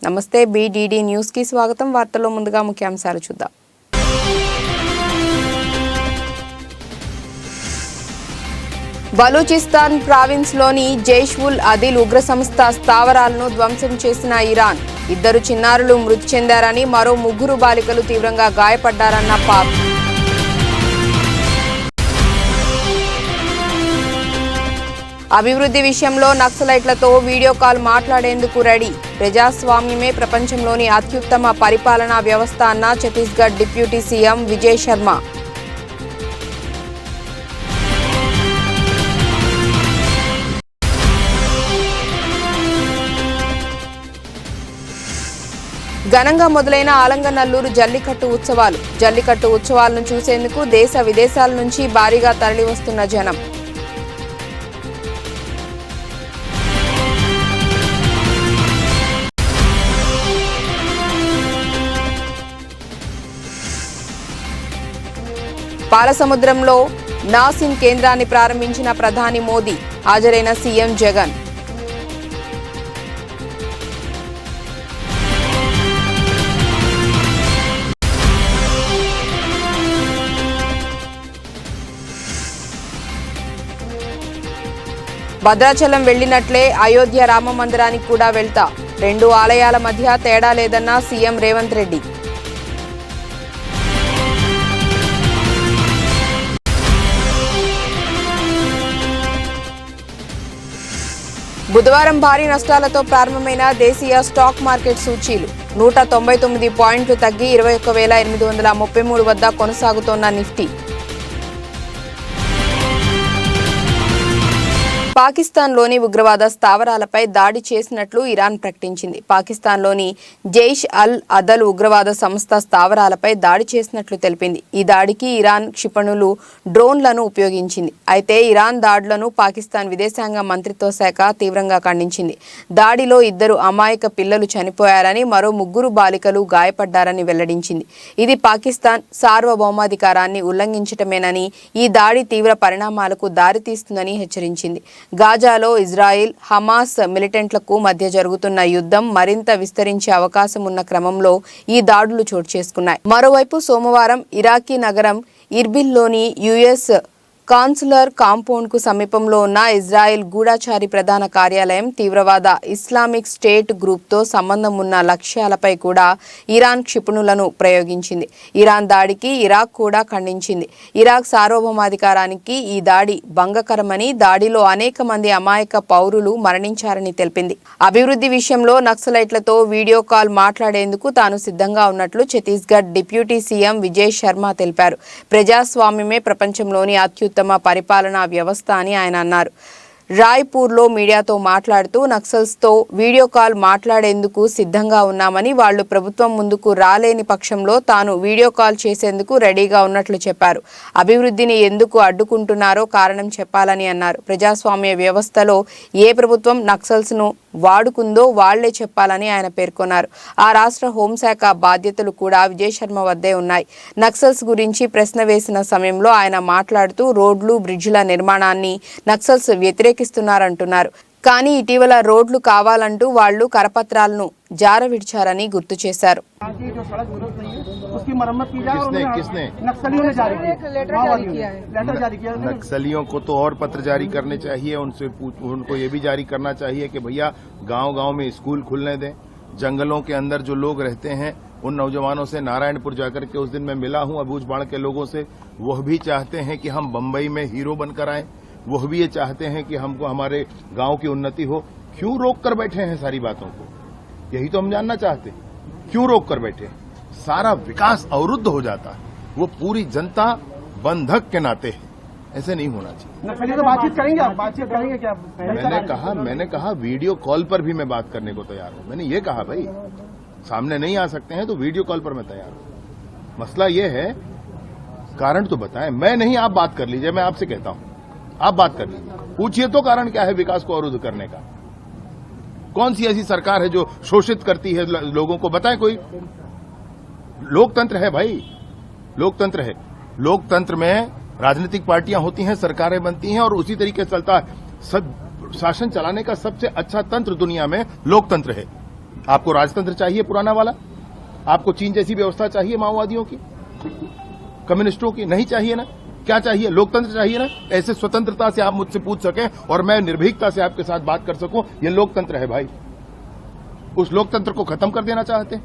నమస్తే BDD news కి స్వాగతం. వార్తల్లో ముందుగా ముఖ్యాంశాలు చూద్దాం. బలూచిస్తాన్ ప్రావిన్స్ లోని జైష్ ఉల్ అదిల్ ఉగ్ర సంస్థ స్థావరాలను ధ్వంసం చేసిన ఇరాన్. 2 చిన్నారులు మృతి చెందారని, మరో 3 బాలికలు తీవ్రంగా గాయపడ్డారన్న పాక్. అభివృద్ధి విషయంలో నక్సలైట్లతో వీడియో కాల్ మాట్లాడేందుకు రెడీ. ప్రజాస్వామ్యమే ప్రపంచంలోని అత్యుత్తమ పరిపాలనా వ్యవస్థ అన్న ఛత్తీస్గఢ్ డిప్యూటీ సీఎం విజయ్ శర్మ. ఘనంగా మొదలైన ఆలంగనల్లూరు జల్లికట్టు ఉత్సవాలు. జల్లికట్టు ఉత్సవాలను చూసేందుకు దేశ విదేశాల నుంచి భారీగా తరలివస్తున్న జనం. పాలసముద్రంలో నాసిన్ కేంద్రాన్ని ప్రారంభించిన ప్రధాని మోదీ. హాజరైన సీఎం జగన్. భద్రాచలం వెళ్లినట్లే అయోధ్య రామ మందిరానికి కూడా వెళ్తా. 2 ఆలయాల మధ్య తేడా లేదన్న సీఎం రేవంత్ రెడ్డి. బుధవారం భారీ నష్టాలతో ప్రారంభమైన దేశీయ స్టాక్ మార్కెట్ సూచీలు 199 పాయింట్లు తగ్గి 21,833 వద్ద కొనసాగుతోన్న నిఫ్టీ. పాకిస్తాన్లోని ఉగ్రవాద స్థావరాలపై దాడి చేసినట్లు ఇరాన్ ప్రకటించింది. పాకిస్తాన్లోని జైష్ అల్ అదల్ ఉగ్రవాద సంస్థ స్థావరాలపై దాడి చేసినట్లు తెలిపింది. ఈ దాడికి ఇరాన్ క్షిపణులు, డ్రోన్లను ఉపయోగించింది. అయితే ఇరాన్ దాడులను పాకిస్తాన్ విదేశాంగ మంత్రిత్వ శాఖ తీవ్రంగా ఖండించింది. దాడిలో 2 అమాయక పిల్లలు చనిపోయారని, మరో 3 బాలికలు గాయపడ్డారని వెల్లడించింది. ఇది పాకిస్తాన్ సార్వభౌమాధికారాన్ని ఉల్లంఘించటమేనని, ఈ దాడి తీవ్ర పరిణామాలకు దారితీస్తుందని హెచ్చరించింది. గాజాలో ఇజ్రాయిల్, హమాస్ మిలిటెంట్లకు మధ్య జరుగుతున్న యుద్ధం మరింత విస్తరించే అవకాశం ఉన్న క్రమంలో ఈ దాడులు చోటు చేసుకున్నాయి. మరోవైపు సోమవారం ఇరాకీ నగరం ఇర్బిల్లోని యుఎస్ కాన్సులర్ కాంపౌండ్కు సమీపంలో ఉన్న ఇజ్రాయెల్ గూఢచారి ప్రధాన కార్యాలయం తీవ్రవాద ఇస్లామిక్ స్టేట్ గ్రూప్తో సంబంధం ఉన్న లక్ష్యాలపై కూడా ఇరాన్ క్షిపణులను ప్రయోగించింది. ఇరాన్ దాడికి ఇరాక్ కూడా ఖండించింది. ఇరాక్ సార్వభౌమాధికారానికి ఈ దాడి భంగకరమని, దాడిలో అనేక మంది అమాయక పౌరులు మరణించారని తెలిపింది. అభివృద్ధి విషయంలో నక్సలైట్లతో వీడియో కాల్ మాట్లాడేందుకు తాను సిద్ధంగా ఉన్నట్లు ఛత్తీస్గఢ్ డిప్యూటీ సీఎం విజయ్ శర్మ తెలిపారు. ప్రజాస్వామ్యమే ప్రపంచంలోని అత్యుత్తమ పరిపాలనా వ్యవస్థ అని ఆయన అన్నారు. రాయ్పూర్లో మీడియాతో మాట్లాడుతూ నక్సల్స్తో వీడియో కాల్ మాట్లాడేందుకు సిద్ధంగా ఉన్నామని, వాళ్లు ప్రభుత్వం ముందుకు రాలేని పక్షంలో తాను వీడియో కాల్ చేసేందుకు రెడీగా ఉన్నట్లు చెప్పారు. అభివృద్ధిని ఎందుకు అడ్డుకుంటున్నారో కారణం చెప్పాలని అన్నారు. ప్రజాస్వామ్య వ్యవస్థలో ఏ ప్రభుత్వం నక్సల్స్ను వాడుకుందో వాళ్లే చెప్పాలని ఆయన పేర్కొన్నారు. ఆ రాష్ట్ర హోంశాఖ బాధ్యతలు కూడా విజయ్ శర్మ వద్దే ఉన్నాయి. నక్సల్స్ గురించి ప్రశ్న వేసిన సమయంలో ఆయన మాట్లాడుతూ రోడ్లు, బ్రిడ్జిల నిర్మాణాన్ని నక్సల్స్ వ్యతిరేకిస్తున్నారంటున్నారు. కానీ ఇటీవల రోడ్లు కావాలంటూ వాళ్లు కరపత్రాలను జారవిడిచారని గుర్తు చేశారు. नक्सलियों को तो और पत्र जारी करने चाहिए, उनको ये भी जारी करना चाहिए कि भैया गांव-गांव में स्कूल खुलने दें. जंगलों के अंदर जो लोग रहते हैं उन नौजवानों से नारायणपुर जाकर के उस दिन मैं मिला हूं अबूझबाड़ के लोगों से. वह भी चाहते हैं कि हम बंबई में हीरो बनकर आएं. वह भी ये चाहते हैं कि हमको हमारे गांव की उन्नति हो. क्यों रोक कर बैठे हैं सारी बातों को? यही तो हम जानना चाहते हैं. क्यों रोक कर बैठे? सारा विकास अवरुद्ध हो जाता है. वो पूरी जनता बंधक के नाते है. ऐसे नहीं होना चाहिए. तो बातचीत करेंगे आप? बातचीत करेंगे क्या? मैंने कहा वीडियो कॉल पर भी मैं बात करने को तैयार हूं. मैंने ये कहा भाई सामने नहीं आ सकते हैं तो वीडियो कॉल पर मैं तैयार हूं. मसला ये है, कारण तो बताएं. मैं नहीं, आप बात कर लीजिए. मैं आपसे कहता हूं आप बात कर लीजिए. पूछिए तो कारण क्या है विकास को अवरुद्ध करने का? कौन सी ऐसी सरकार है जो शोषित करती है लोगों को? बताएं कोई. लोकतंत्र है भाई, लोकतंत्र है. लोकतंत्र में राजनीतिक पार्टियां होती हैं, सरकारें बनती हैं और उसी तरीके से चलता है. सब शासन चलाने का सबसे अच्छा तंत्र दुनिया में लोकतंत्र है. आपको राजतंत्र चाहिए पुराना वाला? आपको चीन जैसी व्यवस्था चाहिए माओवादियों की, कम्युनिस्टों की? नहीं चाहिए ना? क्या चाहिए? लोकतंत्र चाहिए ना? ऐसे स्वतंत्रता से आप मुझसे पूछ सकें और मैं निर्भीकता से आपके साथ बात कर सकूं, ये लोकतंत्र है भाई। उस लोकतंत्र को खत्म कर देना चाहते हैं।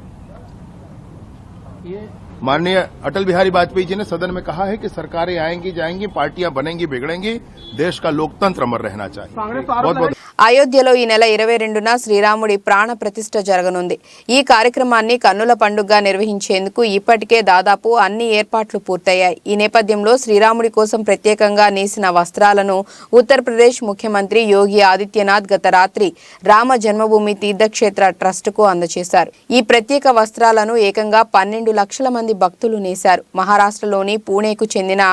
माननीय अटल बिहारी वाजपेयी जी ने सदन में कहा है कि सरकारें आएंगी जाएंगी, पार्टियां बनेंगी बिगड़ेंगी, देश का लोकतंत्र अमर रहना चाहिए। बहुत बहुत అయోధ్యలో ఈ నెల 22న శ్రీరాముడి ప్రాణ ప్రతిష్ఠ జరగనుంది. ఈ కార్యక్రమాన్ని కన్నుల పండుగగా నిర్వహించేందుకు ఇప్పటికే దాదాపు అన్ని ఏర్పాట్లు పూర్తయ్యాయి. ఈ నేపథ్యంలో శ్రీరాముడి కోసం ప్రత్యేకంగా నేసిన వస్త్రాలను ఉత్తరప్రదేశ్ ముఖ్యమంత్రి యోగి ఆదిత్యనాథ్ గత రాత్రి రామ జన్మభూమి తీర్థక్షేత్ర ట్రస్టుకు అందజేశారు. ఈ ప్రత్యేక వస్త్రాలను ఏకంగా 12 లక్షల మంది భక్తులు నేశారు. మహారాష్ట్రలోని పూణేకు చెందిన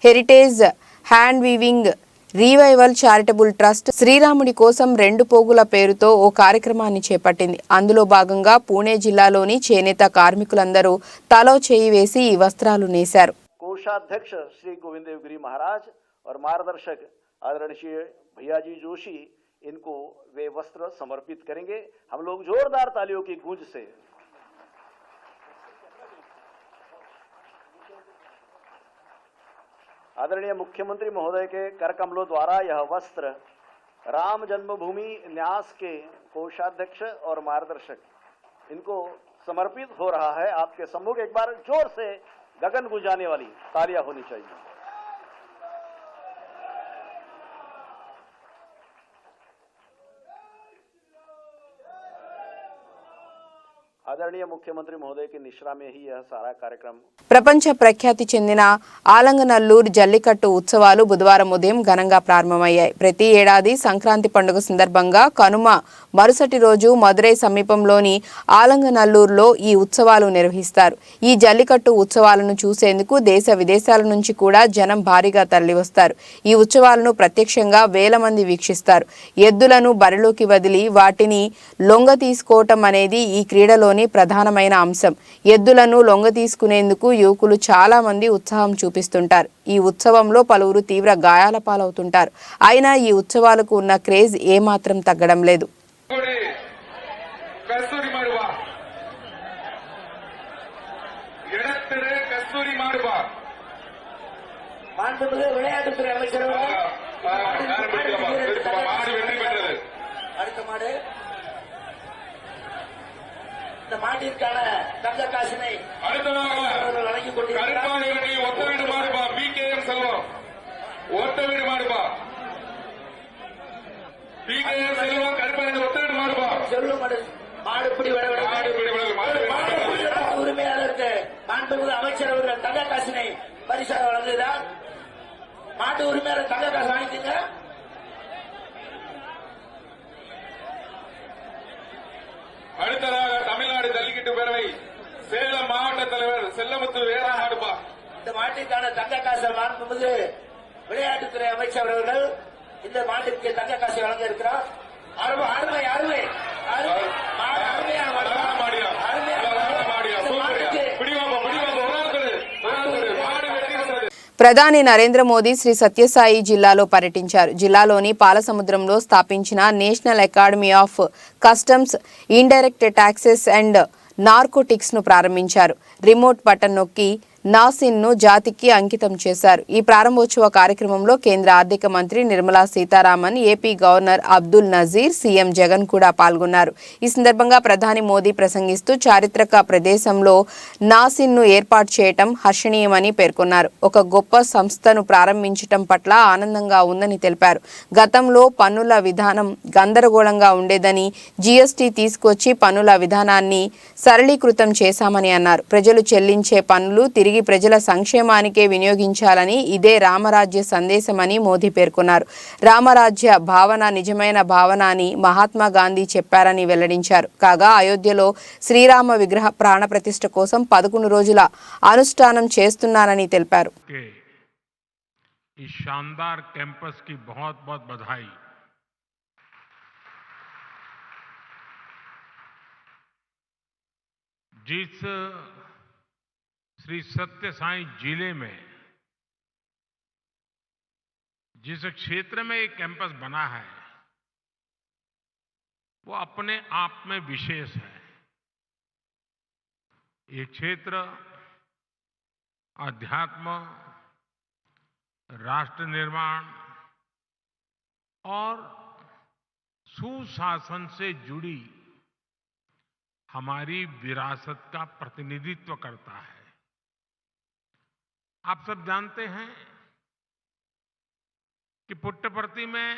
heritage hand weaving రీవైవల్ charitable trust శ్రీరాముడి కోసం 2 పోగుల పేరుతో ఓ కార్యక్రమాన్ని చేపట్టింది. అందులో భాగంగా పూణే జిల్లాలోని చేనేత కార్మికులందరూ తలో చేయి వేసి ఈ వస్త్రాలు నేశారు. कोषाध्यक्ष श्री गोविंद देवगिरी महाराज और मार्गदर्शक आदरणीय भैयाजी जोशी इनको वे वस्त्र समर्पित करेंगे। हम लोग जोरदार तालियों की गूंज से आदरणीय मुख्यमंत्री महोदय के कर कमलों द्वारा यह वस्त्र राम जन्मभूमि न्यास के कोषाध्यक्ष और मार्गदर्शक इनको समर्पित हो रहा है। आपके सम्मुख एक बार जोर से गगन गुंजाने वाली तालियां होनी चाहिए। आदरणीय मुख्यमंत्री महोदय की निश्रा में ही यह सारा कार्यक्रम ప్రపంచ ప్రఖ్యాతి చెందిన ఆలంగనల్లూరు జల్లికట్టు ఉత్సవాలు బుధవారం ఉదయం ఘనంగా ప్రారంభమయ్యాయి. ప్రతి ఏడాది సంక్రాంతి పండుగ సందర్భంగా కనుమ మరుసటి రోజు మదురై సమీపంలోని ఆలంగనల్లూరులో ఈ ఉత్సవాలు నిర్వహిస్తారు. ఈ జల్లికట్టు ఉత్సవాలను చూసేందుకు దేశ విదేశాల నుంచి కూడా జనం భారీగా తరలివస్తారు. ఈ ఉత్సవాలను ప్రత్యక్షంగా వేల మంది వీక్షిస్తారు. ఎద్దులను బరిలోకి వదిలి వాటిని లొంగ తీసుకోవటం అనేది ఈ క్రీడలోని ప్రధానమైన అంశం. ఎద్దులను లొంగ తీసుకునేందుకు యువకులు చాలా మంది ఉత్సాహం చూపిస్తుంటారు. ఈ ఉత్సవంలో పలువురు తీవ్ర గాయాల పాలవుతుంటారు. అయినా ఈ ఉత్సవాలకు ఉన్న క్రేజ్ ఏమాత్రం తగ్గడం లేదు. விளையாட்டுத்துறை அமைச்சர் இந்த மாட்டிற்கான தங்க காசினை வழங்கிக் மாடுபிடி உரிமையாளருக்கு மாண்புமிகு அமைச்சர் அவர்கள் தங்க காசினை பரிசாக வழங்குகிறார். மாட்டு உரிமையாளர் தங்க காசு வாங்கிக்கங்க. அடுத்ததாக தமிழ்நாடு ஜல்லிக்கட்டு பேரவை சேலம் மாவட்ட தலைவர் செல்லமுத்து வேரா மாடுபா. இந்த மாட்டிற்கான தங்க காசை மாண்புமிகு விளையாட்டுத்துறை அமைச்சர் அவர்கள் இந்த மாட்டிற்கு தங்க காசை வழங்க இருக்கிறார். அருமை அருமை ప్రధాని నరేంద్ర మోదీ శ్రీ సత్యసాయి జిల్లాలో పర్యటించారు. జిల్లాలోని పాలసముద్రంలో స్థాపించిన national academy of customs, indirect taxes and narcotics ను ప్రారంభించారు. రిమోట్ బటన్ నొక్కి నాసిన్ను జాతికి అంకితం చేశారు. ఈ ప్రారంభోత్సవ కార్యక్రమంలో కేంద్ర ఆర్థిక మంత్రి Nirmala Sitharaman, AP governor Abdul Nazeer, CM Jagan కూడా పాల్గొన్నారు. ఈ సందర్భంగా ప్రధాని మోదీ ప్రసంగిస్తూ చారిత్రక ప్రదేశంలో నాసిన్ను ఏర్పాటు చేయటం హర్షణీయమని పేర్కొన్నారు. ఒక గొప్ప సంస్థను ప్రారంభించటం పట్ల ఆనందంగా ఉందని తెలిపారు. గతంలో పన్నుల విధానం గందరగోళంగా ఉండేదని, జీఎస్టీ తీసుకొచ్చి పన్నుల విధానాన్ని సరళీకృతం చేశామని అన్నారు. ప్రజలు చెల్లించే పన్నులు తిరిగి ప్రజల సంక్షేమానికే వినియోగించాలని, ఇదే రామరాజ్య సందేశమని మోదీ పేర్కొన్నారు. రామరాజ్య భావన నిజమైన భావన అని మహాత్మా గాంధీ చెప్పారని వెల్లడించారు. కాగా అయోధ్యలో శ్రీరామ విగ్రహ ప్రాణ ప్రతిష్ఠ కోసం 11 రోజుల అనుష్ఠానం చేస్తున్నారని తెలిపారు. श्री सत्य साई जिले में जिस क्षेत्र में एक कैंपस बना है वो अपने आप में विशेष है। ये क्षेत्र अध्यात्म, राष्ट्र निर्माण और सुशासन से जुड़ी हमारी विरासत का प्रतिनिधित्व करता है। आप सब जानते हैं कि पुट्टपर्ती में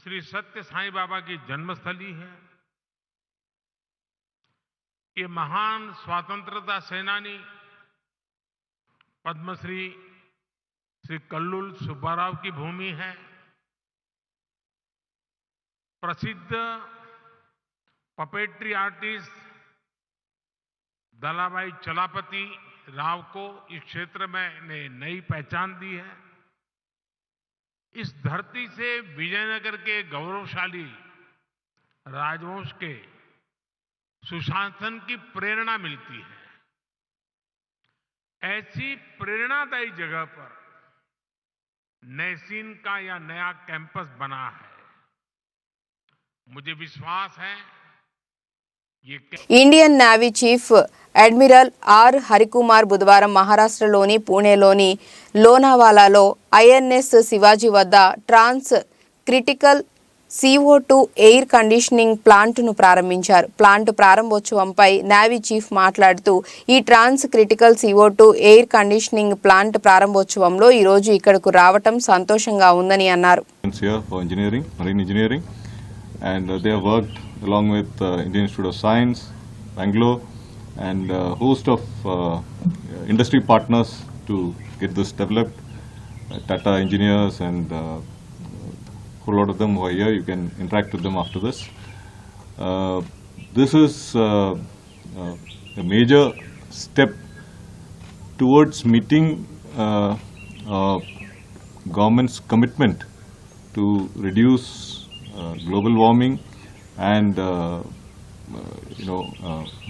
श्री सत्य साईं बाबा की जन्मस्थली है। ये महान स्वतंत्रता सेनानी पद्मश्री श्री कल्लूल सुब्बाराव की भूमि है। प्रसिद्ध पपेट्री आर्टिस्ट दलाभाई चलापति राव को इस क्षेत्र में ने नई पहचान दी है। इस धरती से विजयनगर के गौरवशाली राजवंश के सुशासन की प्रेरणा मिलती है। ऐसी प्रेरणादायी जगह पर नैसीन का यह नया कैंपस बना है। मुझे विश्वास है Indian navy chief admiral R Harikumar బుధవారం మహారాష్ట్రలోని పూణేలోని లోనావాలాలో ఐఎన్ఎస్ శివాజీ వద్ద ట్రాన్స్ క్రిటికల్ CO2 ఎయిర్ కండిషనింగ్ ప్లాంట్ను ప్రారంభించారు. ప్లాంట్ ప్రారంభోత్సవంపై నేవీ చీఫ్ మాట్లాడుతూ ఈ trans critical CO2 air conditioning plant ప్రారంభోత్సవంలో ఈ రోజు ఇక్కడకు రావటం సంతోషంగా ఉందని అన్నారు. And they have worked along with Indian Institute of Science, Bangalore, and a host of industry partners to get this developed. Tata engineers and a whole lot of them who are here. You can interact with them after this. This is a major step towards meeting government's commitment to reduce global warming and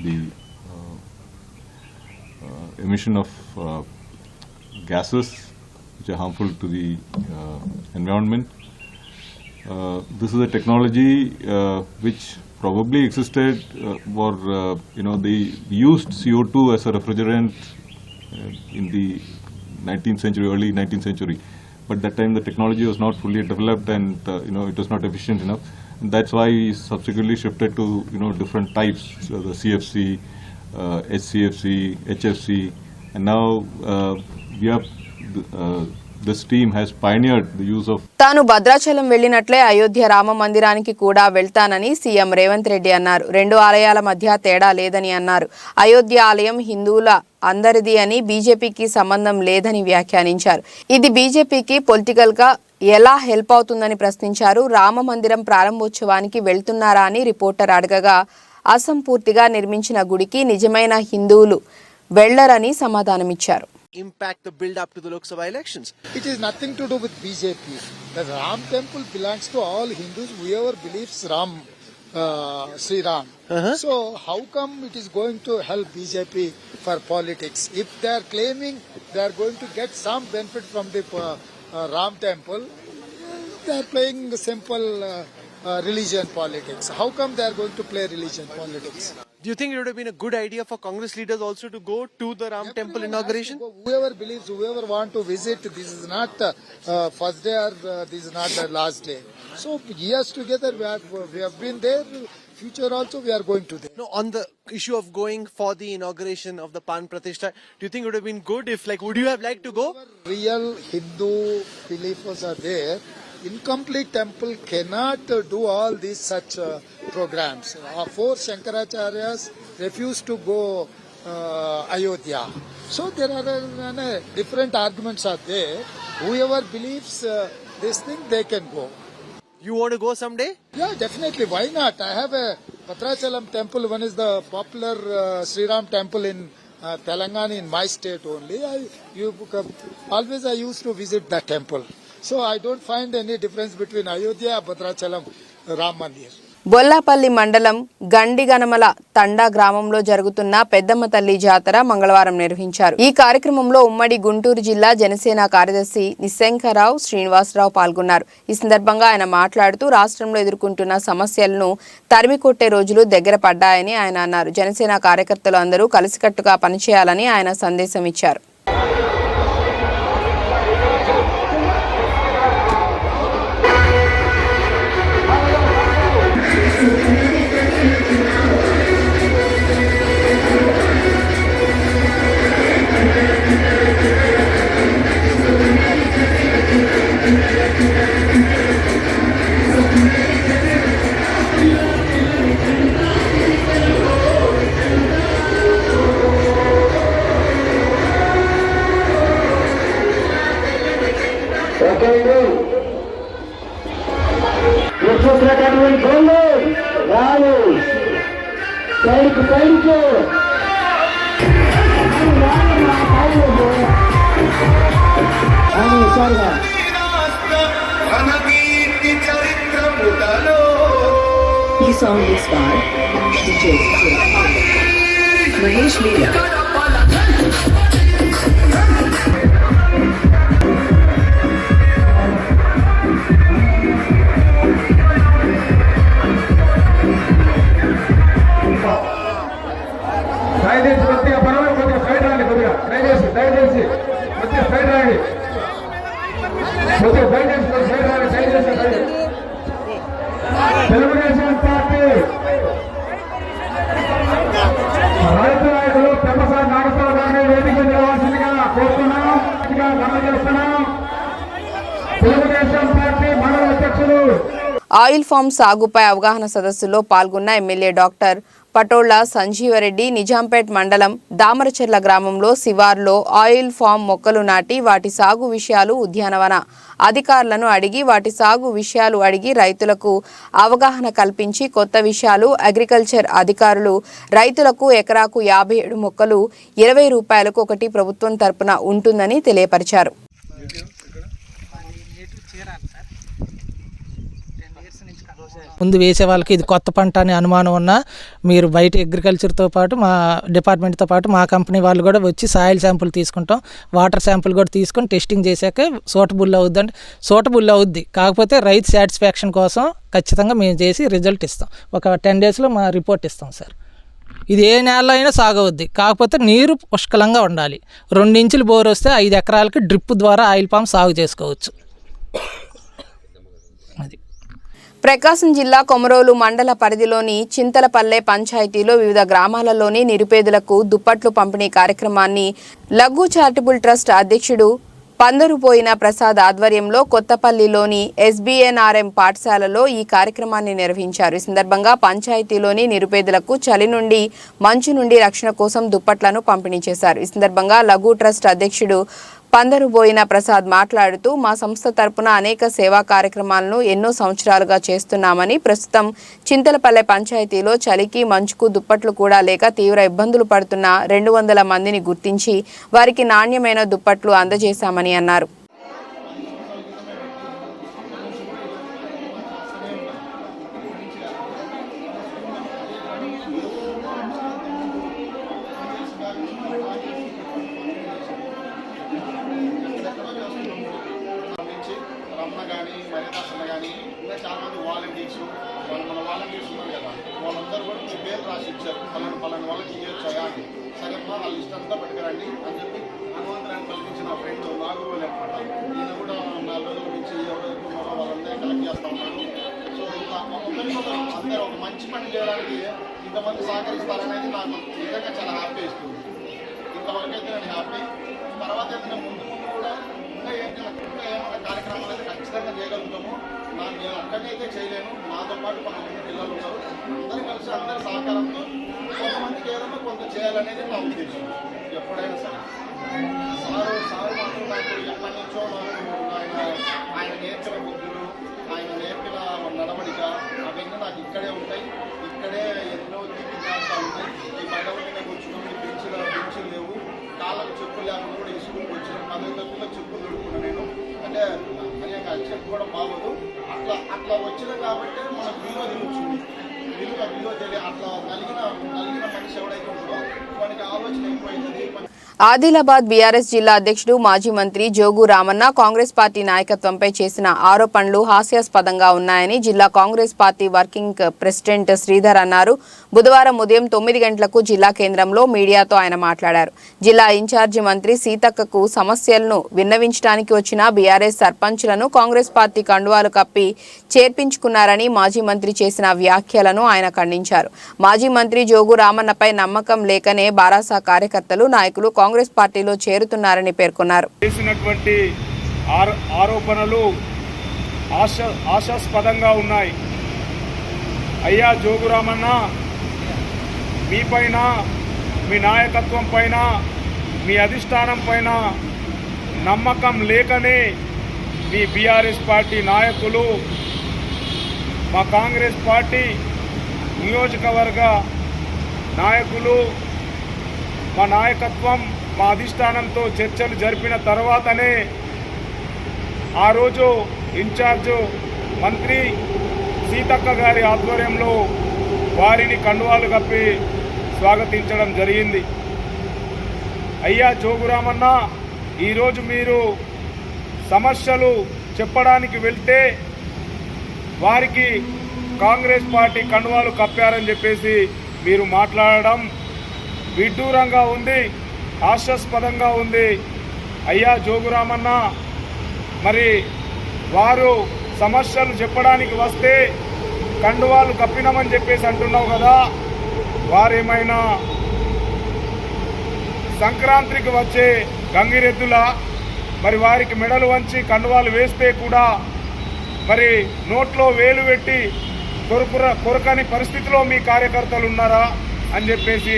the emission of gases which are harmful to the environment. This is a technology which probably existed for they used CO2 as a refrigerant in the 19th century, early 19th century. But that time the technology was not fully developed and it was not efficient enough. And that's why we subsequently shifted to different types, so the CFC, HCFC, HFC, and now we have this team has pioneered the use of. తాను భద్రాచలం వెళ్లినట్లే అయోధ్య రామ మందిరానికి కూడా వెళ్తానని CM Revanth Reddy అన్నారు. రెండు ఆలయాల మధ్య తేడా లేదని అన్నారు. అయోధ్య ఆలయం హిందువుల అందరిది అని బీజేపీకి సంబంధం లేదని వ్యాఖ్యానించారు. ఇది బీజేపీకి పొలిటికల్ గా ఎలా హెల్ప్ అవుతుందని ప్రశ్నించారు. రామ మందిరం ప్రారంభోత్సవానికి వెళ్తున్నారా అని రిపోర్టర్ అడగగా అసంపూర్తిగా నిర్మించిన గుడికి నిజమైన హిందువులు వెళ్లరని సమాధానమిచ్చారు. Impact the build up to the Lok Sabha elections. It is nothing to do with BJP. The Ram temple belongs to all Hindus, whoever believes Ram, Sri Ram. So how come it is going to help BJP for politics? If they are claiming they are going to get some benefit from the Ram temple, they are playing simple religion politics. How come they are going to play religion politics? Do you think it would have been a good idea for Congress leaders also to go to the Ram temple inauguration? Whoever believes, whoever want to visit, this is not first day or this is not the last day. So years together we have been there. Future also we are going to there. No, on the issue of going for the inauguration of the Pan Pratishtha, do you think it would have been good if, would you have liked to go? Real Hindu believers are there. Incomplete temple cannot do all these such programs. Four Shankaracharyas refused to go Ayodhya. So there are different arguments are there. Whoever believes this thing, they can go. You want to go someday? Yeah, definitely. Why not? I have a Bhadrachalam temple. One is the popular Sri Ram temple in Telangana, in my state only. Always I used to visit that temple. So I don't find any difference between Ayodhya and Bhadrachalam Ram Mandir. Bollapalli మండలం గండిగనమల తండా గ్రామంలో జరుగుతున్న పెద్దమ్మ తల్లి జాతర మంగళవారం నిర్వహించారు. ఈ కార్యక్రమంలో ఉమ్మడి గుంటూరు జిల్లా జనసేన కార్యదర్శి నిశంకరావు శ్రీనివాసరావు పాల్గొన్నారు. ఈ సందర్భంగా ఆయన మాట్లాడుతూ రాష్ట్రంలో ఎదుర్కొంటున్న సమస్యలను తరిమికొట్టే రోజులు దగ్గర పడ్డాయని ఆయన అన్నారు. జనసేన కార్యకర్తలు అందరూ కలిసికట్టుగా పనిచేయాలని ఆయన సందేశం ఇచ్చారు. This song is by DJ Mahesh Media. Telugu Desam party రైతు నాయకులు పెమ్మసాని నాగేశ్వరరావు గారిని వేదిక నిలవాల్సిందిగా కోరుతున్నాం. గమనిస్తున్నాం. తెలుగుదేశం పార్టీ మండల అధ్యక్షులు ఆయిల్ ఫామ్ సాగుపై అవగాహన సదస్సులో పాల్గొన్న ఎమ్మెల్యే డాక్టర్ పటోళ్ల సంజీవరెడ్డి నిజాంపేట్ మండలం దామరచెర్ల గ్రామంలో శివార్లో ఆయిల్ ఫామ్ మొక్కలు నాటి వాటి సాగు విషయాలు ఉద్యానవన అధికారులను అడిగి రైతులకు అవగాహన కల్పించి కొత్త విషయాలు అగ్రికల్చర్ అధికారులు రైతులకు ఎకరాకు 57 మొక్కలు 20 రూపాయలకు ఒకటి ప్రభుత్వం తరపున ఉంటుందని తెలియపరిచారు. ముందు వేసే వాళ్ళకి ఇది కొత్త పంట అనే అనుమానం ఉన్నా మీరు బయట అగ్రికల్చర్తో పాటు మా డిపార్ట్మెంట్తో పాటు మా కంపెనీ వాళ్ళు కూడా వచ్చి సాయిల్ శాంపుల్ తీసుకుంటాం. వాటర్ శాంపుల్ కూడా తీసుకొని టెస్టింగ్ చేశాక సూటబుల్ అవుద్ది. కాకపోతే రైతు సాటిస్ఫాక్షన్ కోసం ఖచ్చితంగా మేము చేసి రిజల్ట్ ఇస్తాం. ఒక 10 డేస్లో మా రిపోర్ట్ ఇస్తాం సార్. ఇది ఏ నేలలో అయినా సాగవద్ది, కాకపోతే నీరు పుష్కలంగా ఉండాలి. 2 ఇంచులు బోర్ వస్తే 5 ఎకరాలకి డ్రిప్ ద్వారా ఆయిల్ పామ్ సాగు చేసుకోవచ్చు. అది ప్రకాశం జిల్లా కొమరోలు మండల పరిధిలోని చింతలపల్లె పంచాయతీలో వివిధ గ్రామాలలోని నిరుపేదలకు దుప్పట్లు పంపిణీ కార్యక్రమాన్ని లఘు చారిటబుల్ ట్రస్ట్ అధ్యక్షుడు పందరుపోయిన ప్రసాద్ ఆధ్వర్యంలో కొత్తపల్లిలోని SBNRM పాఠశాలలో ఈ కార్యక్రమాన్ని నిర్వహించారు. ఈ సందర్భంగా పంచాయతీలోని నిరుపేదలకు చలి నుండి మంచు నుండి రక్షణ కోసం దుప్పట్లను పంపిణీ చేశారు. ఈ సందర్భంగా లఘు ట్రస్ట్ అధ్యక్షుడు పందరుబోయిన ప్రసాద్ మాట్లాడుతూ మా సంస్థ తరపున అనేక సేవా కార్యక్రమాలను ఎన్నో సంవత్సరాలుగా చేస్తున్నామని, ప్రస్తుతం చింతలపల్లె పంచాయతీలో చలికి మంచుకు దుప్పట్లు కూడా లేక తీవ్ర ఇబ్బందులు పడుతున్న 200 మందిని గుర్తించి వారికి నాణ్యమైన దుప్పట్లు అందజేశామని అన్నారు. వాళ్ళందరూ కూడా మీ పేరు రాసి ఇచ్చారు, పలానా వాళ్ళకి ఇవ్వచ్చా అని. సరే అమ్మా వాళ్ళ లిస్ట్ అంతా పట్టుకురండి అని చెప్పి హనుమంతరాన్ని కల్పించిన ఫ్రెండ్ నాగూరు అనమాట. ఈయన కూడా 4 రోజుల నుంచి ఎవరైతే ఉన్నారో వాళ్ళందరూ కలెక్ట్ చేస్తూ ఉన్నాడు. సో అందరూ ఒక మంచి పని చేయడానికి ఇంతమంది సహకరిస్తారనేది నాకు నిజంగా చాలా హ్యాపీ ఇస్తుంది. ఇంతవరకు అయితే నేను హ్యాపీ. తర్వాత అయితే ముందు కూడా ఇంకా ఏమైనా కార్యక్రమాలు అయితే ఖచ్చితంగా చేయగలుగుతాము. నేను ఒక్కనే అయితే చేయలేను, నాతో పాటు కొంతమంది పిల్లలు ఉన్నారు. అందరూ కలిసి అందరి సహకారంతో కొంతమందికి ఏదైనా కొంత చేయాలనేది నా ఉద్దేశం. ఎప్పుడైనా సరే సారు మాత్రం నాకు ఎప్పటి నుంచో ఆయన నేర్పిన బుద్ధులు, ఆయన నేర్పిన నడవడిక అవన్నీ నాకు ఇక్కడే ఉంటాయి. ఇక్కడే ఎన్నో విన్యాసాలు ఉన్నాయి. ఈ బండల మీద కూర్చున్నాము, బెంచులు లేవు, కాళ్ళకు చెప్పులు లేకుండా కూడా ఈ స్కూల్కి వచ్చాను. 10 తక్కువ చెప్పులు దొరుకుతున్నాను నేను. అంటే అనేక చెప్పు కూడా బాగోదు. అట్లా వచ్చిన కాబట్టి మనకు విలువ తెలుస్తుంది. విలువ అట్లా కలిగిన మనిషి ఎవడైతే ఉంటుందో వానికి ఆలోచన ఎక్కువైతుంది. ఆదిలాబాద్ బీఆర్ఎస్ జిల్లా అధ్యక్షుడు మాజీ మంత్రి జోగు రామన్న కాంగ్రెస్ పార్టీ నాయకత్వంపై చేసిన ఆరోపణలు హాస్యాస్పదంగా ఉన్నాయని జిల్లా Congress party working president Sridhar అన్నారు. బుధవారం ఉదయం 9 గంటలకు జిల్లా కేంద్రంలో మీడియాతో ఆయన మాట్లాడారు. జిల్లా ఇన్ఛార్జి మంత్రి సీతక్కకు సమస్యలను విన్నవించడానికి వచ్చిన బీఆర్ఎస్ సర్పంచ్లను కాంగ్రెస్ పార్టీ కండువాలు కప్పి చేర్పించుకున్నారని మాజీ మంత్రి చేసిన వ్యాఖ్యలను ఆయన ఖండించారు. మాజీ మంత్రి జోగు రామన్నపై నమ్మకం లేకనే బారాసా కార్యకర్తలు నాయకులు కాంగ్రెస్ పార్టీలో చేరుతున్నారని పేర్కొన్నారు. చేసినటువంటి ఆరోపణలు ఆశాస్పదంగా ఉన్నాయి. అయ్యా జోగురామన్న, మీ పైన, మీ నాయకత్వం పైన, మీ అధిష్టానం పైన నమ్మకం లేకనే మీ బీఆర్ఎస్ పార్టీ నాయకులు మా కాంగ్రెస్ పార్టీ నియోజకవర్గ నాయకులు, మా నాయకత్వం, మా అధిష్టానంతో చర్చలు జరిపిన తర్వాతనే ఆ రోజు ఇన్ఛార్జ్ మంత్రి సీతక్క గారి ఆధ్వర్యంలో వారిని కండువాలు కప్పి స్వాగతించడం జరిగింది. అయ్యా జోగురామన్న, ఈరోజు మీరు సమస్యలు చెప్పడానికి వెళ్తే వారికి కాంగ్రెస్ పార్టీ కండువాలు కప్పారని చెప్పేసి మీరు మాట్లాడడం విడ్డూరంగా ఉంది, హాస్యాస్పదంగా ఉంది. అయ్యా జోగురామన్న, మరి వారు సమస్యలు చెప్పడానికి వస్తే కండువాలు కప్పినామని చెప్పేసి అంటున్నావు కదా, వారేమైనా సంక్రాంతికి వచ్చే గంగిరెద్దులా? మరి వారికి మెడలు వంచి కండువాలు వేస్తే కూడా మరి నోట్లో వేలు పెట్టి కొరకని పరిస్థితిలో మీ కార్యకర్తలు ఉన్నారా అని చెప్పేసి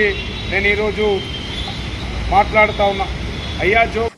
నేను ఈరోజు మాట్లాడుతా ఉన్నా.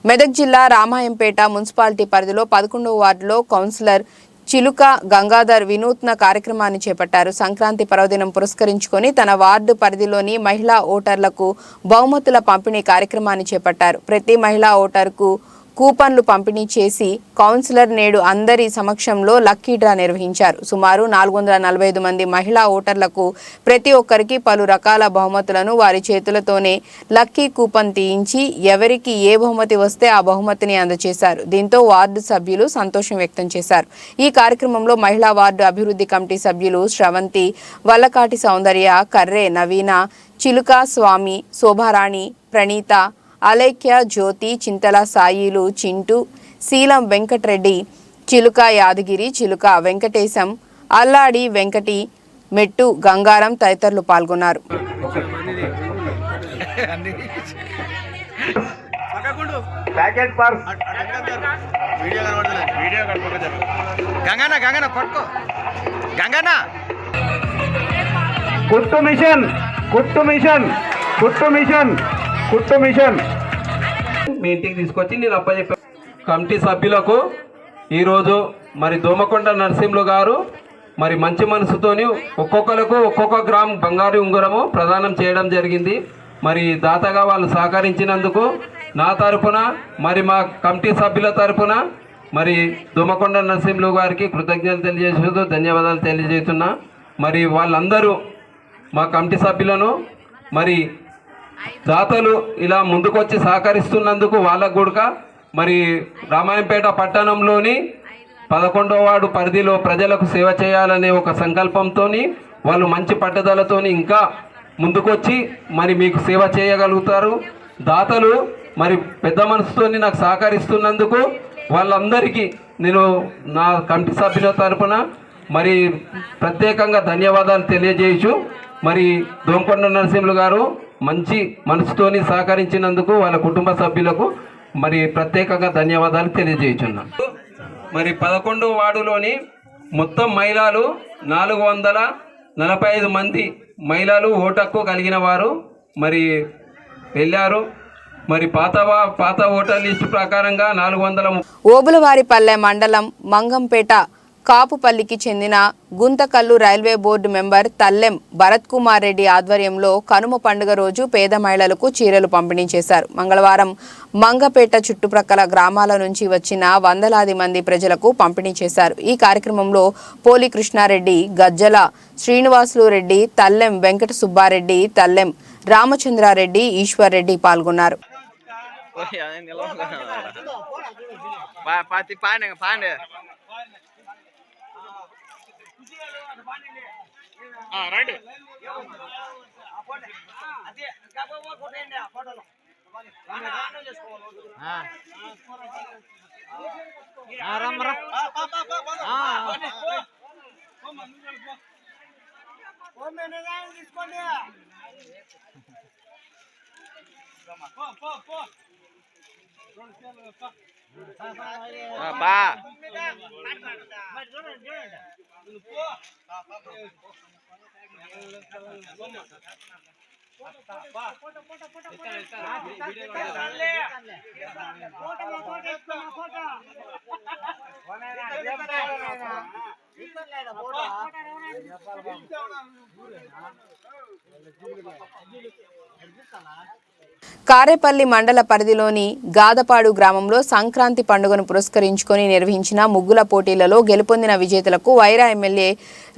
మెదక్ జిల్లా రామాయంపేట మున్సిపాలిటీ పరిధిలో 11వ వార్డులో కౌన్సిలర్ చిలుక గంగాధర్ వినూత్న కార్యక్రమాన్ని చేపట్టారు. సంక్రాంతి పర్వదినం పురస్కరించుకొని తన వార్డు పరిధిలోని మహిళా ఓటర్లకు బహుమతుల పంపిణీ కార్యక్రమాన్ని చేపట్టారు. ప్రతి మహిళా ఓటర్కు కూపన్లు పంపిణీ చేసి కౌన్సిలర్ నేడు అందరి సమక్షంలో లక్కీ డ్రా నిర్వహించారు. సుమారు 445 మంది మహిళా ఓటర్లకు ప్రతి ఒక్కరికి పలు రకాల బహుమతులను వారి చేతులతోనే లక్కీ కూపన్ తీయించి ఎవరికి ఏ బహుమతి వస్తే ఆ బహుమతిని అందజేశారు. దీంతో వార్డు సభ్యులు సంతోషం వ్యక్తం చేశారు. ఈ కార్యక్రమంలో మహిళా వార్డు అభివృద్ధి కమిటీ సభ్యులు శ్రవంతి, వల్లకాటి సౌందర్య, కర్రే నవీన, చిలుక స్వామి, శోభారాణి, ప్రణీత, అలేఖ్య, జ్యోతి, చింతల సాయిలు, చింటూ, శీలం వెంకటరెడ్డి, చిలుక యాదగిరి, చిలుక వెంకటేశం, అల్లాడి వెంకటి, మెట్టు గంగారం తదితరులు పాల్గొన్నారు. కుట్టు మిషన్ మీ ఇంటికి తీసుకొచ్చి నేను అప్పచెప్పాను. కమిటీ సభ్యులకు ఈరోజు మరి దోమకొండ నరసింహులు గారు మరి మంచి మనసుతోని ఒక్కొక్కరికి ఒక్కొక్క గ్రామ్ బంగారు ఉంగరము ప్రదానం చేయడం జరిగింది. మరి దాతగా వాళ్ళు సహకరించినందుకు నా తరపున మరి మా కమిటీ సభ్యుల తరపున మరి దోమకొండ నరసింహులు గారికి కృతజ్ఞతలు తెలియజేస్తూ ధన్యవాదాలు తెలియజేస్తున్నా. మరి వాళ్ళందరూ మా కమిటీ సభ్యులను మరి దాతలు ఇలా ముందుకొచ్చి సహకరిస్తున్నందుకు వాళ్ళకు కూడా మరి రామాయంపేట పట్టణంలోని 11వ వార్డు పరిధిలో ప్రజలకు సేవ చేయాలనే ఒక సంకల్పంతో వాళ్ళు మంచి పట్టుదలతో ఇంకా ముందుకొచ్చి మరి మీకు సేవ చేయగలుగుతారు. దాతలు మరి పెద్ద మనసుతో నాకు సహకరిస్తున్నందుకు వాళ్ళందరికీ నేను నా కమిటీ సభ్యుల తరపున మరి ప్రత్యేకంగా ధన్యవాదాలు తెలియజేయచ్చు. మరి దోమకొండ నరసింహులు గారు మంచి మనసుతోని సహకరించినందుకు వాళ్ళ కుటుంబ సభ్యులకు మరి ప్రత్యేకంగా ధన్యవాదాలు తెలియజేయుచున్నా. మరి 11వ వార్డులోని మొత్తం మహిళలు 445 మంది మహిళలు ఓటు హక్కు కలిగిన వారు మరి వెళ్ళారు. మరి పాత ఓటర్ లిస్టు ప్రకారంగా 400. ఓబులవారిపల్లె మండలం మంగంపేట కాపుపల్లికి చెందిన Guntakal railway board member Tallem Bharat Kumar Reddy ఆధ్వర్యంలో కనుమ పండుగ రోజు పేద మహిళలకు చీరలు పంపిణీ చేశారు. మంగళవారం మంగపేట చుట్టుప్రక్కల గ్రామాల నుంచి వచ్చిన వందలాది మంది ప్రజలకు పంపిణీ చేశారు. ఈ కార్యక్రమంలో పోలి కృష్ణారెడ్డి, గజ్జల శ్రీనివాసులు రెడ్డి, తల్లెం వెంకట సుబ్బారెడ్డి, తల్లెం రామచంద్రారెడ్డి, ఈశ్వర్ రెడ్డి పాల్గొన్నారు. కారేపల్లి మండల పరిధిలోని గాదపాడు గ్రామంలో సంక్రాంతి పండుగను పురస్కరించుకొని నిర్వహించిన ముగ్గుల పోటీలలో గెలుపొందిన విజేతలకు వైరా ఎమ్మెల్యే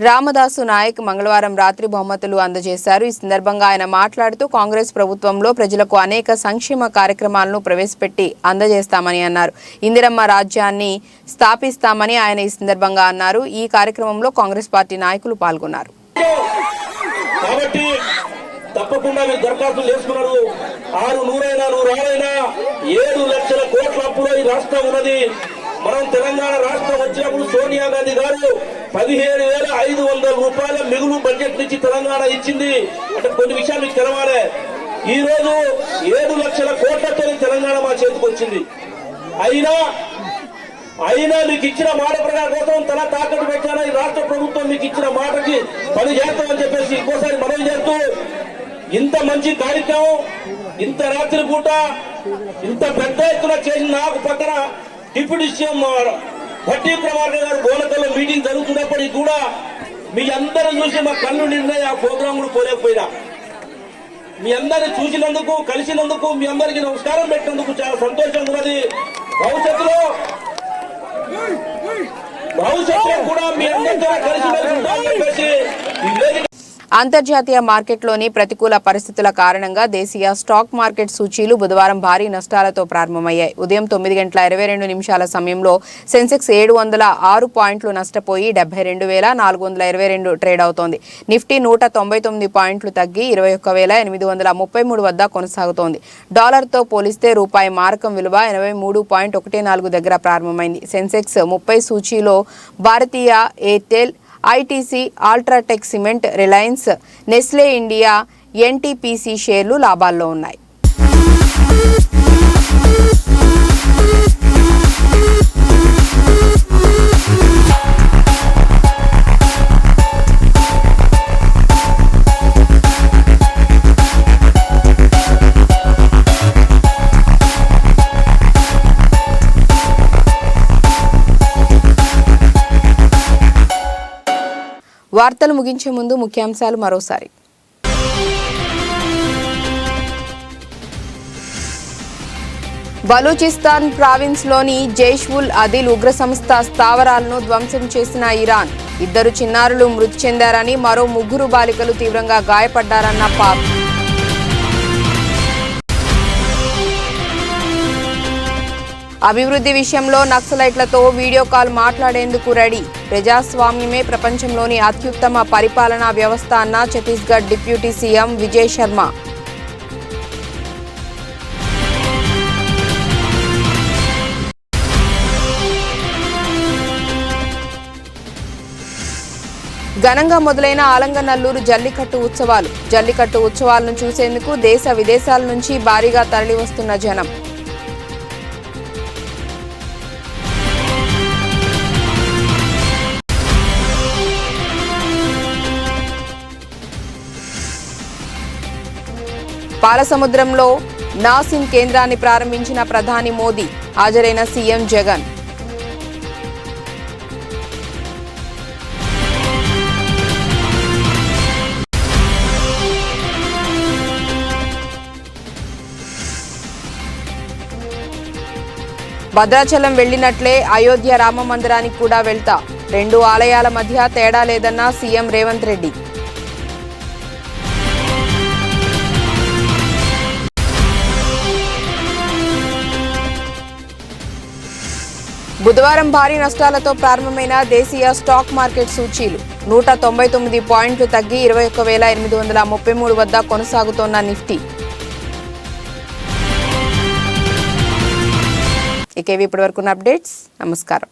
రామదాసు నాయక్ మంగళవారం రాత్రి బహుమతులు అందజేశారు. ఈ సందర్భంగా ఆయన మాట్లాడుతూ కాంగ్రెస్ ప్రభుత్వంలో ప్రజలకు అనేక సంక్షేమ కార్యక్రమాలను ప్రవేశపెట్టి అందజేస్తామని అన్నారు. ఇందిరమ్మ రాజ్యాన్ని స్థాపిస్తామని ఆయన ఈ సందర్భంగా అన్నారు. ఈ కార్యక్రమంలో కాంగ్రెస్ పార్టీ నాయకులు పాల్గొన్నారు. తప్పకుండా మీరు దరఖాస్తులు చేసుకున్నారు. 7 లక్షల కోట్ల అప్పులో ఈ రాష్ట్రం ఉన్నది. మనం తెలంగాణ రాష్ట్రం వచ్చినప్పుడు సోనియా గాంధీ గారు 17,500 రూపాయల మిగులు బడ్జెట్ నుంచి తెలంగాణ ఇచ్చింది. అంటే కొన్ని విషయాలు మీకు తెలవాలి. ఈ రోజు 7 లక్షల కోట్లతో తెలంగాణ మా చేతికి వచ్చింది. అయినా మీకు ఇచ్చిన మాట ప్రకారం కోసం తన తాకట్టు పెట్టారా ఈ రాష్ట్ర ప్రభుత్వం మీకు ఇచ్చిన మాటకి పని చేస్తామని చెప్పేసి ఇంకోసారి మనవి చేస్తూ, ఇంత మంచి కార్యక్రమం ఇంత రాత్రి పూట ఇంత పెద్ద ఎత్తున చేసిన నాకు పక్కన డిప్యూటీ సీఎం భట్టి కుమార్ గారు గోలకల్లో మీటింగ్ జరుగుతున్నప్పటికీ కూడా మీ అందరూ చూసి మా కళ్ళు నిండా ఆ ప్రోగ్రాం కూడా పోలేకపోయినా, మీ అందరిని చూసినందుకు కలిసినందుకు మీ అందరికీ నమస్కారం పెట్టినందుకు చాలా సంతోషంగా ఉన్నది. భవిష్యత్తులో కూడా మీ అందరితో కలిసి ఉంటామని చెప్పేసి అంతర్జాతీయ మార్కెట్లోని ప్రతికూల పరిస్థితుల కారణంగా దేశీయ స్టాక్ మార్కెట్ సూచీలు బుధవారం భారీ నష్టాలతో ప్రారంభమయ్యాయి. ఉదయం 9:22 సమయంలో సెన్సెక్స్ 706 పాయింట్లు నష్టపోయి 72,422 ట్రేడ్ అవుతోంది. నిఫ్టీ 199 పాయింట్లు తగ్గి 21,833 వద్ద కొనసాగుతోంది. డాలర్తో పోలిస్తే రూపాయి మారకం విలువ 83.14 దగ్గర ప్రారంభమైంది. సెన్సెక్స్ 30 సూచీలో Bharatiya Airtel, ITC, UltraTech cement, Reliance, Nestle India, NTPC షేర్లు లాభాల్లో ఉన్నాయి. వార్తలు ముగించే ముందు ముఖ్యాంశాలు మరోసారి. బలూచిస్తాన్ ప్రావిన్స్లోని జైష్-ఉల్ అదిల్ ఉగ్ర సంస్థ స్థావరాలను ధ్వంసం చేసిన ఇరాన్. 2 చిన్నారులు మృతి చెందారని, మరో 3 బాలికలు తీవ్రంగా గాయపడ్డారన్న పాక్. అభివృద్ధి విషయంలో నక్సలైట్లతో వీడియో కాల్ మాట్లాడేందుకు రెడీ. ప్రజాస్వామ్యమే ప్రపంచంలోని అత్యుత్తమ పరిపాలనా వ్యవస్థ అన్న ఛత్తీస్గఢ్ డిప్యూటీ సీఎం విజయ్ శర్మ. ఘనంగా మొదలైన ఆలంగనల్లూరు జల్లికట్టు ఉత్సవాలు. జల్లికట్టు ఉత్సవాలను చూసేందుకు దేశ విదేశాల నుంచి భారీగా తరలివస్తున్న జనం. పాలసముద్రంలో నాసిన్ కేంద్రాన్ని ప్రారంభించిన ప్రధాని మోదీ. హాజరైన సీఎం జగన్. భద్రాచలం వెళ్లినట్లే అయోధ్య రామ మందిరానికి కూడా వెళ్తా. 2 ఆలయాల మధ్య తేడా లేదన్న సీఎం రేవంత్ రెడ్డి. బుధవారం భారీ నష్టాలతో ప్రారంభమైన దేశీయ స్టాక్ మార్కెట్ సూచీలు 199 పాయింట్లు తగ్గి 21,833 వద్ద కొనసాగుతోన్న నిఫ్టీ. ఇక ఇప్పటివరకున్న అప్డేట్స్. నమస్కారం.